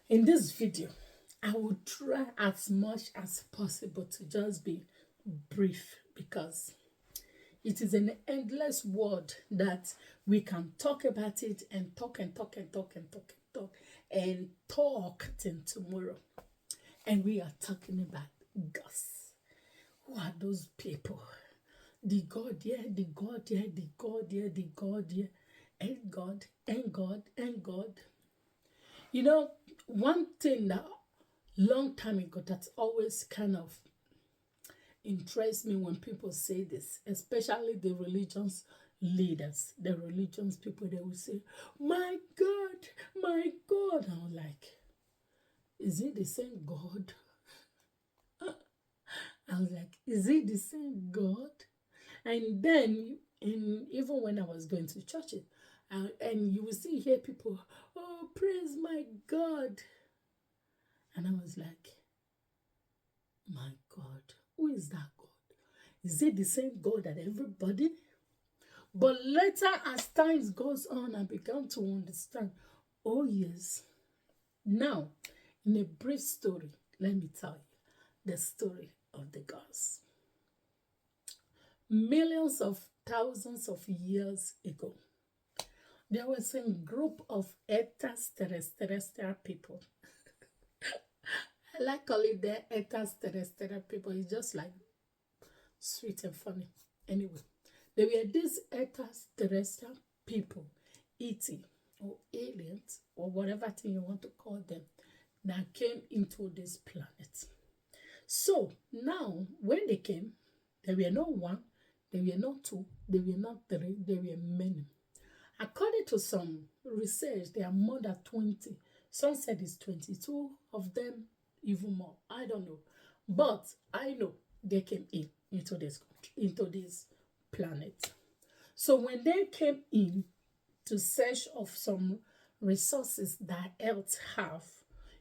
In this video, I will try as much as possible to just be brief because it is an endless word that we can talk about it and talk and talk and talk and talk and talk and talk till tomorrow. And we are talking about Gus. Who are those people? The God here, the God here, the God here, the God here, and God, and God, and God. You know, one thing that long time ago that's always kind of interests me when people say this, especially the religious leaders, the religious people, they will say, my God, my God. I'm like, is it the same God? I was like, is it the same God? And then, even when I was going to churches, and you will see here people, oh, praise my God. And I was like, my God, who is that God? Is it the same God that everybody? But later, as time goes on, I began to understand, oh yes. Now, in a brief story, let me tell you the story of the gods. Millions of thousands of years ago, there was a group of extraterrestrial people. I like calling them extraterrestrial people. It's just like sweet and funny. Anyway, there were these extraterrestrial people, ET or aliens or whatever thing you want to call them, that came into this planet. So now, when they came, there were not one, there were not two, there were not three, there were many. According to some research, there are more than 20. Some said it's 22 of them, even more. I don't know. But I know they came into this country, into this planet. So when they came in to search of some resources that Earth have,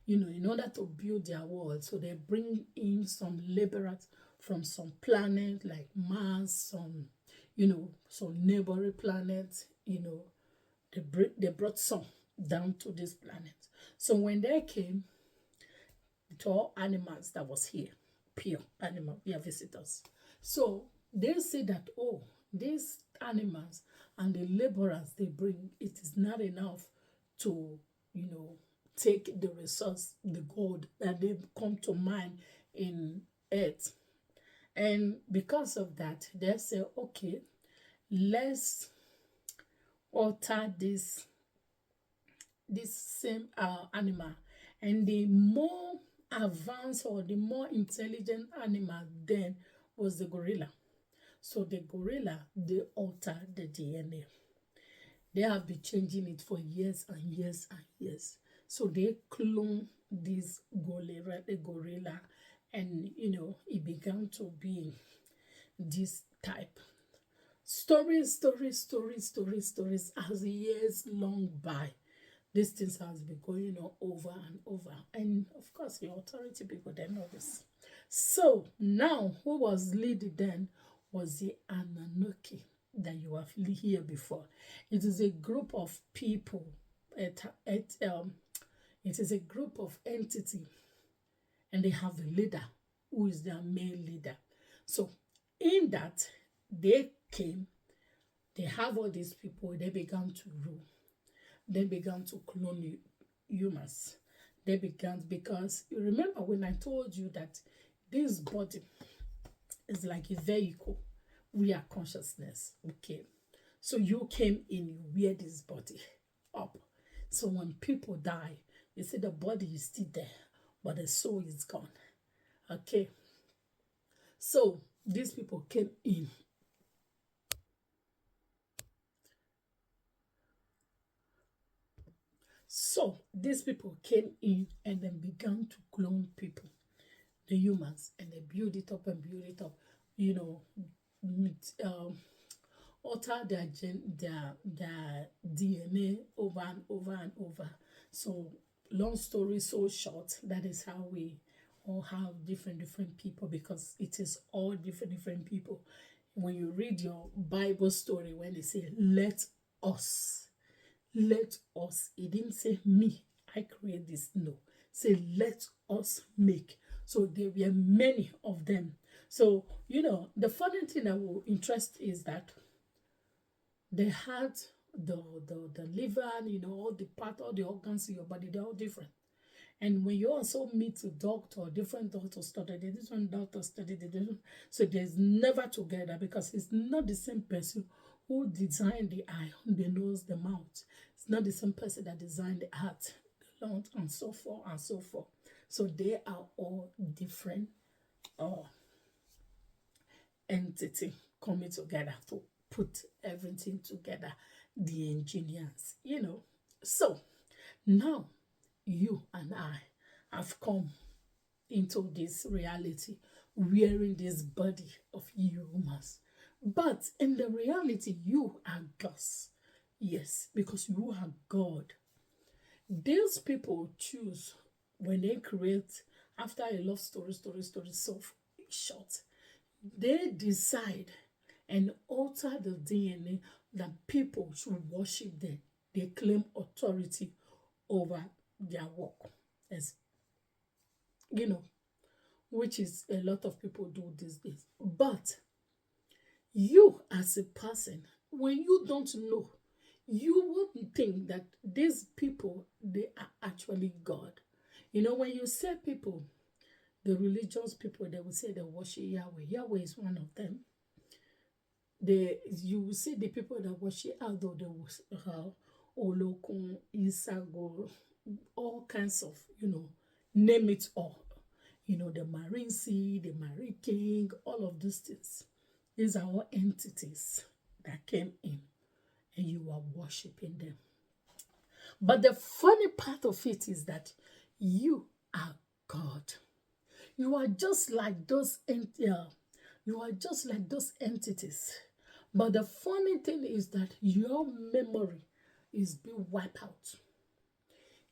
in order to build their world, so they bring in some laborers from some planet like Mars, some neighboring planets, they brought some down to this planet. So when they came, it all animals that was here, pure animal, we are visitors. So they say that, oh, these animals and the laborers they bring, it is not enough to, take the resource, the gold that they come to mine in earth. And because of that, they say, okay, let's alter this same animal. And the more advanced or the more intelligent animal then was the gorilla. So the gorilla, they alter the DNA. They have been changing it for years and years and years. So they clone this gorilla, and it began to be this type. Stories as years long by. These things has been going on over and over. And of course, the authority people, they know this. So now, who was leading then was the Anunnaki that you have heard before. It is a group of people. It is a group of entity, and they have a leader who is their main leader. So in that, they came, they have all these people, they began to rule. They began to clone humans. They began, because you remember when I told you that this body is like a vehicle. We are consciousness. Okay. So you came in, you wear this body up. So when people die, you see the body is still there, but the soul is gone. Okay. So these people came in. So these people came in and then began to clone people, the humans, and they build it up and build it up, alter their DNA over and over and over. So long story so short, that is how we all have different people, because it is all different people. When you read your Bible story, when they say let us, it didn't say me I create this. No. Say, let us make. So there were many of them. So, the funny thing that will interest is that they had the liver, all the part, all the organs in your body, they're all different. And when you also meet a doctor, different doctors study, the different doctors study the different, so there's never together because it's not the same person who designed the eye, the nose, the mouth. It's not the same person that designed the heart, the lungs, and so forth and so forth. So they are all different entity coming together to put everything together. The engineers, So now you and I have come into this reality wearing this body of humans. But in the reality, you are God's. Yes, because you are God. These people choose when they create, after a love story, so short, they decide and alter the DNA that people should worship them. They claim authority over their work. As which is a lot of people do these days. But you as a person, when you don't know, you wouldn't think that these people, they are actually God. When you say people, the religious people, they will say they worship Yahweh. Yahweh is one of them. You will see the people that worship although they will Olokun, Isago, all kinds of, name it all. The Marine Sea, the Marine King, all of these things. These are all entities that came in and you are worshiping them. But the funny part of it is that you are God. You are just like those entities. But the funny thing is that your memory is being wiped out.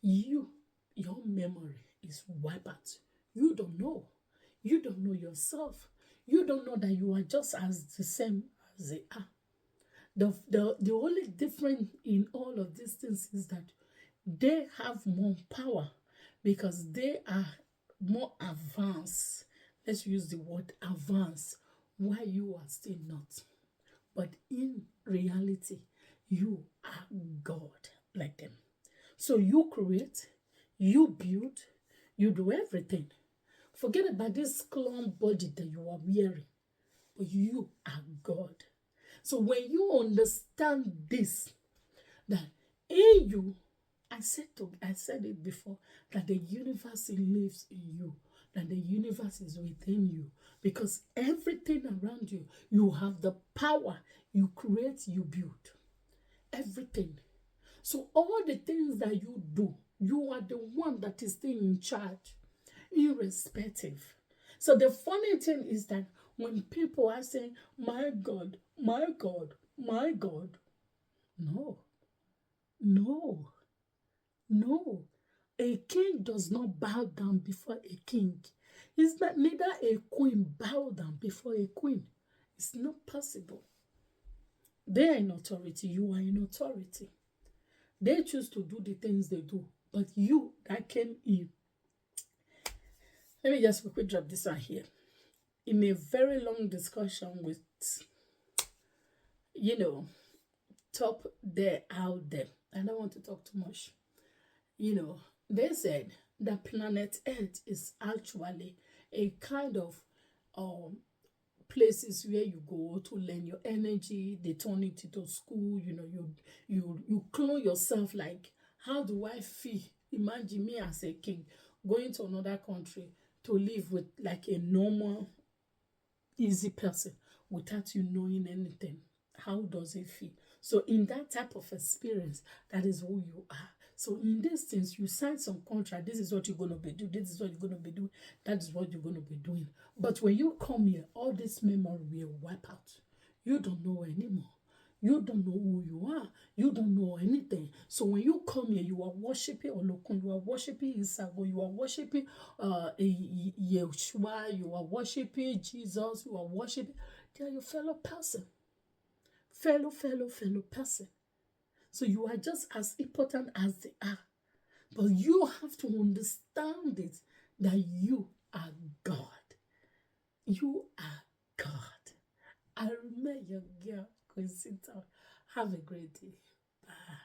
Your memory is wiped out. You don't know. You don't know yourself. You don't know that you are just as the same as they are. The only difference in all of these things is that they have more power because they are more advanced. Let's use the word advanced, while you are still not. But in reality, you are God like them. So you create, you build, you do everything. Forget about this clown body that you are wearing. But you are God. So when you understand this, that in you, I said it before, that the universe lives in you, that the universe is within you. Because everything around you, you have the power. You create, you build. Everything. So all the things that you do, you are the one that is still in charge, irrespective. So the funny thing is that when people are saying, my God, my God, my God, no. A king does not bow down before a king. It's not neither a queen bow down before a queen. It's not possible. They are in authority. You are in authority. They choose to do the things they do. But you that came in. Let me just quickly drop this one here. In a very long discussion with, top there, out there. I don't want to talk too much. They said that planet Earth is actually a kind of places where you go to learn your energy. They turn it into school. You clone yourself. Like, how do I feel? Imagine me as a king going to another country to live with like a normal, easy person without you knowing anything. How does it feel? So in that type of experience, that is who you are. So in these things, you sign some contract. This is what you're going to be doing. This is what you're going to be doing. That is what you're going to be doing. But when you come here, all this memory will wipe out. You don't know anymore. You don't know who you are. You don't know anything. So when you come here, you are worshiping Olokun, you are worshiping Isago, you are worshiping Yeshua, you are worshiping Jesus, you are worshiping. They are your fellow person. Fellow person. So you are just as important as they are. But you have to understand it that you are God. You are God. I remember your girl, Quincy. Have a great day. Bye.